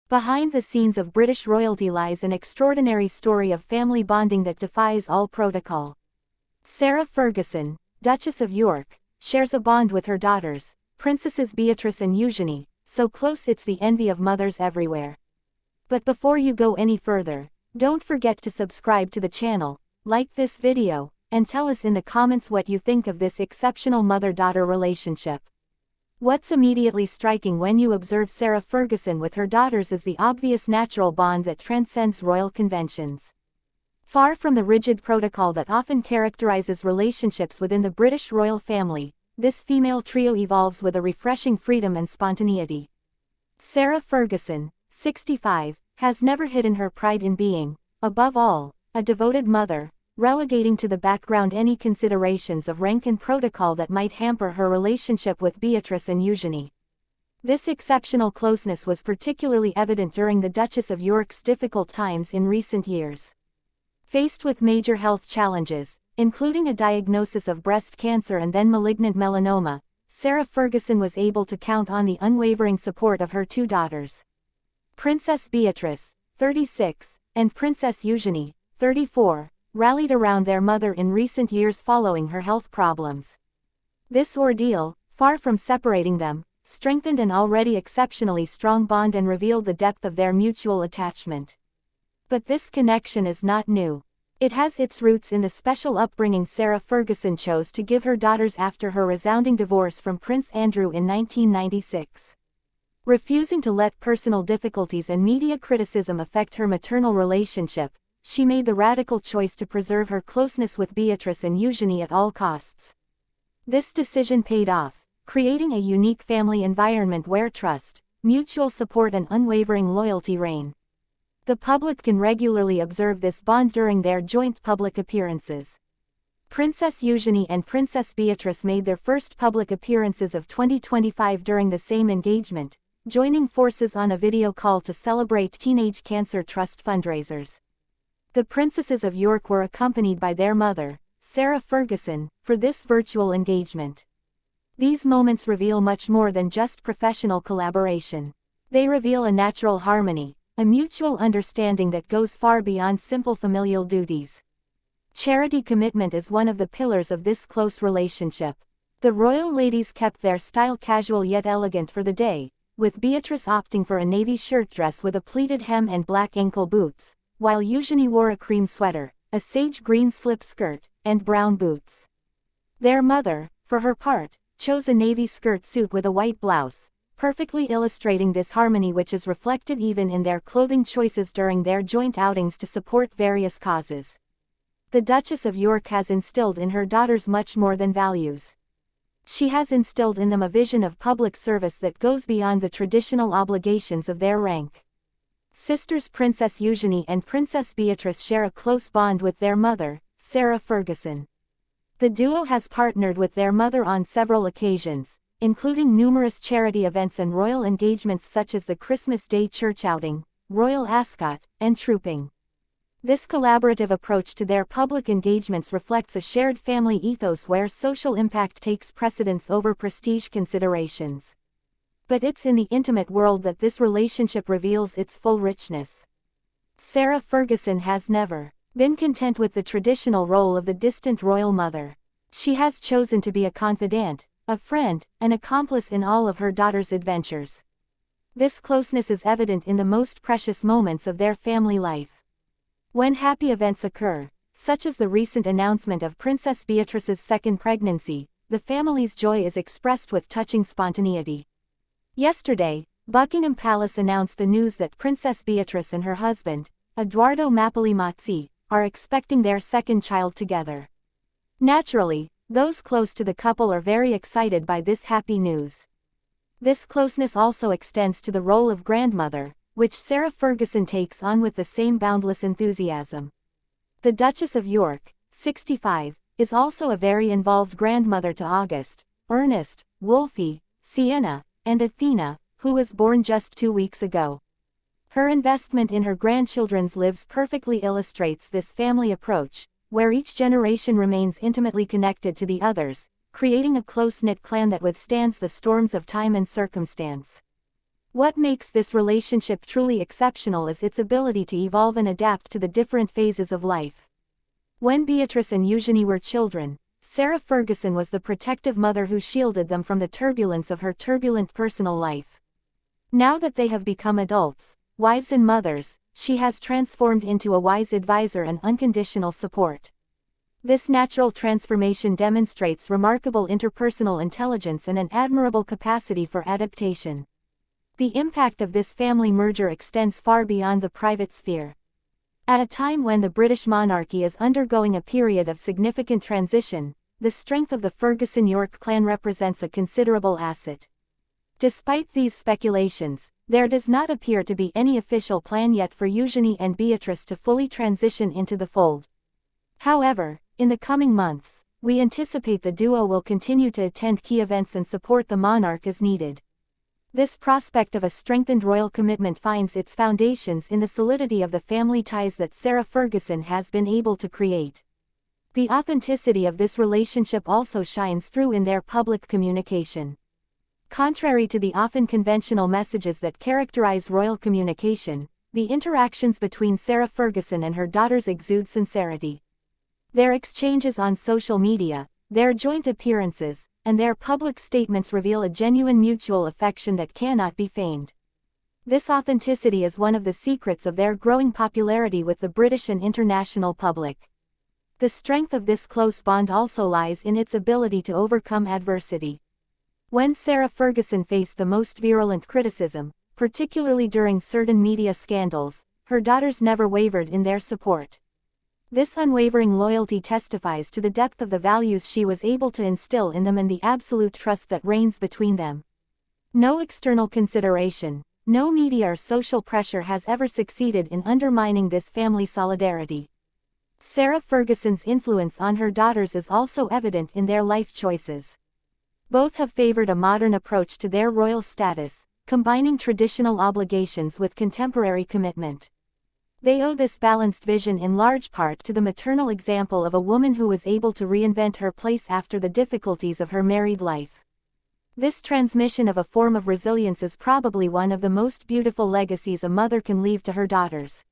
Behind the scenes of British royalty lies an extraordinary story of family bonding that defies all protocol. Sarah Ferguson, Duchess of York, shares a bond with her daughters, Princesses Beatrice and Eugenie, so close it's the envy of mothers everywhere. But before you go any further, don't forget to subscribe to the channel, like this video, and tell us in the comments what you think of this exceptional mother-daughter relationship. What's immediately striking when you observe Sarah Ferguson with her daughters is the obvious natural bond that transcends royal conventions. Far from the rigid protocol that often characterizes relationships within the British royal family, this female trio evolves with a refreshing freedom and spontaneity. Sarah Ferguson, 65, has never hidden her pride in being, above all, a devoted mother, relegating to the background any considerations of rank and protocol that might hamper her relationship with Beatrice and Eugenie. This exceptional closeness was particularly evident during the Duchess of York's difficult times in recent years. Faced with major health challenges, including a diagnosis of breast cancer and then malignant melanoma, Sarah Ferguson was able to count on the unwavering support of her two daughters. Princess Beatrice, 36, and Princess Eugenie, 34, rallied around their mother in recent years following her health problems. This ordeal, far from separating them, strengthened an already exceptionally strong bond and revealed the depth of their mutual attachment. But this connection is not new. It has its roots in the special upbringing Sarah Ferguson chose to give her daughters after her resounding divorce from Prince Andrew in 1996. Refusing to let personal difficulties and media criticism affect her maternal relationship, she made the radical choice to preserve her closeness with Beatrice and Eugenie at all costs. This decision paid off, creating a unique family environment where trust, mutual support and unwavering loyalty reign. The public can regularly observe this bond during their joint public appearances. Princess Eugenie and Princess Beatrice made their first public appearances of 2025 during the same engagement, joining forces on a video call to celebrate Teenage Cancer Trust fundraisers. The Princesses of York were accompanied by their mother, Sarah Ferguson, for this virtual engagement. These moments reveal much more than just professional collaboration. They reveal a natural harmony, a mutual understanding that goes far beyond simple familial duties. Charity commitment is one of the pillars of this close relationship. The royal ladies kept their style casual yet elegant for the day, with Beatrice opting for a navy shirt dress with a pleated hem and black ankle boots, while Eugenie wore a cream sweater, a sage green slip skirt, and brown boots. Their mother, for her part, chose a navy skirt suit with a white blouse, perfectly illustrating this harmony which is reflected even in their clothing choices during their joint outings to support various causes. The Duchess of York has instilled in her daughters much more than values. She has instilled in them a vision of public service that goes beyond the traditional obligations of their rank. Sisters Princess Eugenie and Princess Beatrice share a close bond with their mother, Sarah Ferguson. The duo has partnered with their mother on several occasions, including numerous charity events and royal engagements such as the Christmas Day church outing, royal ascot, and trooping. This collaborative approach to their public engagements reflects a shared family ethos where social impact takes precedence over prestige considerations. But it's in the intimate world that this relationship reveals its full richness. Sarah Ferguson has never been content with the traditional role of the distant royal mother. She has chosen to be a confidant, a friend, an accomplice in all of her daughters' adventures. This closeness is evident in the most precious moments of their family life. When happy events occur, such as the recent announcement of Princess Beatrice's second pregnancy, the family's joy is expressed with touching spontaneity. Yesterday, Buckingham Palace announced the news that Princess Beatrice and her husband, Edoardo Mapelli-Mazzi, are expecting their second child together. Naturally, those close to the couple are very excited by this happy news. This closeness also extends to the role of grandmother, which Sarah Ferguson takes on with the same boundless enthusiasm. The Duchess of York, 65, is also a very involved grandmother to August, Ernest, Wolfie, Sienna, and Athena, who was born just 2 weeks ago. Her investment in her grandchildren's lives perfectly illustrates this family approach, where each generation remains intimately connected to the others, creating a close-knit clan that withstands the storms of time and circumstance. What makes this relationship truly exceptional is its ability to evolve and adapt to the different phases of life. When Beatrice and Eugenie were children, Sarah Ferguson was the protective mother who shielded them from the turbulence of her turbulent personal life. Now that they have become adults, wives and mothers, she has transformed into a wise advisor and unconditional support. This natural transformation demonstrates remarkable interpersonal intelligence and an admirable capacity for adaptation. The impact of this family merger extends far beyond the private sphere. At a time when the British monarchy is undergoing a period of significant transition, the strength of the Ferguson-York clan represents a considerable asset. Despite these speculations, there does not appear to be any official plan yet for Eugenie and Beatrice to fully transition into the fold. However, in the coming months, we anticipate the duo will continue to attend key events and support the monarch as needed. This prospect of a strengthened royal commitment finds its foundations in the solidity of the family ties that Sarah Ferguson has been able to create. The authenticity of this relationship also shines through in their public communication. Contrary to the often conventional messages that characterize royal communication, the interactions between Sarah Ferguson and her daughters exude sincerity. Their exchanges on social media, their joint appearances, and their public statements reveal a genuine mutual affection that cannot be feigned. This authenticity is one of the secrets of their growing popularity with the British and international public. The strength of this close bond also lies in its ability to overcome adversity. When Sarah Ferguson faced the most virulent criticism, particularly during certain media scandals, her daughters never wavered in their support. This unwavering loyalty testifies to the depth of the values she was able to instill in them and the absolute trust that reigns between them. No external consideration, no media or social pressure has ever succeeded in undermining this family solidarity. Sarah Ferguson's influence on her daughters is also evident in their life choices. Both have favored a modern approach to their royal status, combining traditional obligations with contemporary commitment. They owe this balanced vision in large part to the maternal example of a woman who was able to reinvent her place after the difficulties of her married life. This transmission of a form of resilience is probably one of the most beautiful legacies a mother can leave to her daughters.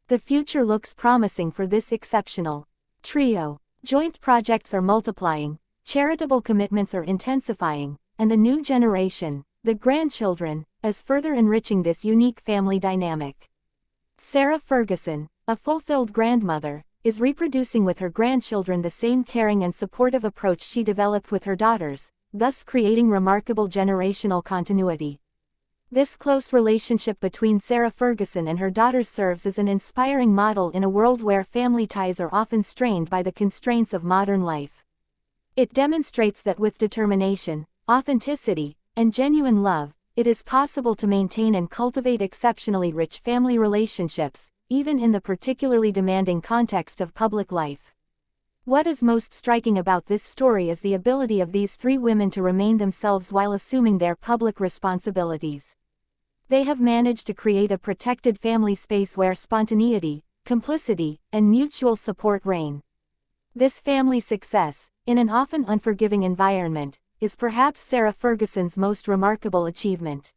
The future looks promising for this exceptional trio. Joint projects are multiplying, charitable commitments are intensifying, and the new generation, the grandchildren, is further enriching this unique family dynamic. Sarah Ferguson, a fulfilled grandmother, is reproducing with her grandchildren the same caring and supportive approach she developed with her daughters, thus creating remarkable generational continuity. This close relationship between Sarah Ferguson and her daughters serves as an inspiring model in a world where family ties are often strained by the constraints of modern life. It demonstrates that with determination, authenticity, and genuine love, it is possible to maintain and cultivate exceptionally rich family relationships, even in the particularly demanding context of public life. What is most striking about this story is the ability of these three women to remain themselves while assuming their public responsibilities. They have managed to create a protected family space where spontaneity, complicity, and mutual support reign. This family success, in an often unforgiving environment, is perhaps Sarah Ferguson's most remarkable achievement.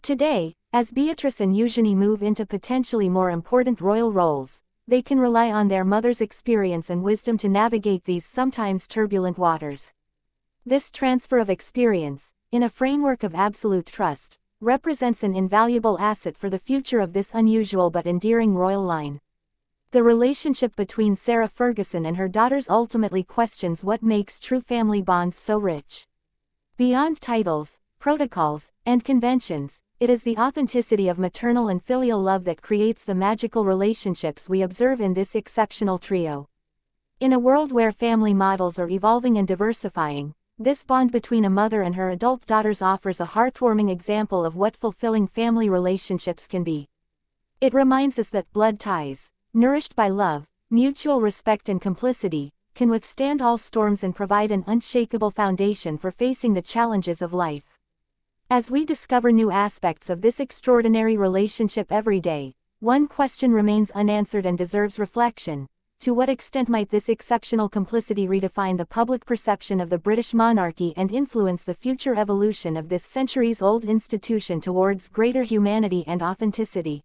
Today, as Beatrice and Eugenie move into potentially more important royal roles, they can rely on their mother's experience and wisdom to navigate these sometimes turbulent waters. This transfer of experience, in a framework of absolute trust, represents an invaluable asset for the future of this unusual but endearing royal line. The relationship between Sarah Ferguson and her daughters ultimately questions what makes true family bonds so rich. Beyond titles, protocols, and conventions, it is the authenticity of maternal and filial love that creates the magical relationships we observe in this exceptional trio. In a world where family models are evolving and diversifying, this bond between a mother and her adult daughters offers a heartwarming example of what fulfilling family relationships can be. It reminds us that blood ties, nourished by love, mutual respect and complicity, can withstand all storms and provide an unshakable foundation for facing the challenges of life. As we discover new aspects of this extraordinary relationship every day, one question remains unanswered and deserves reflection. To what extent might this exceptional complicity redefine the public perception of the British monarchy and influence the future evolution of this centuries-old institution towards greater humanity and authenticity?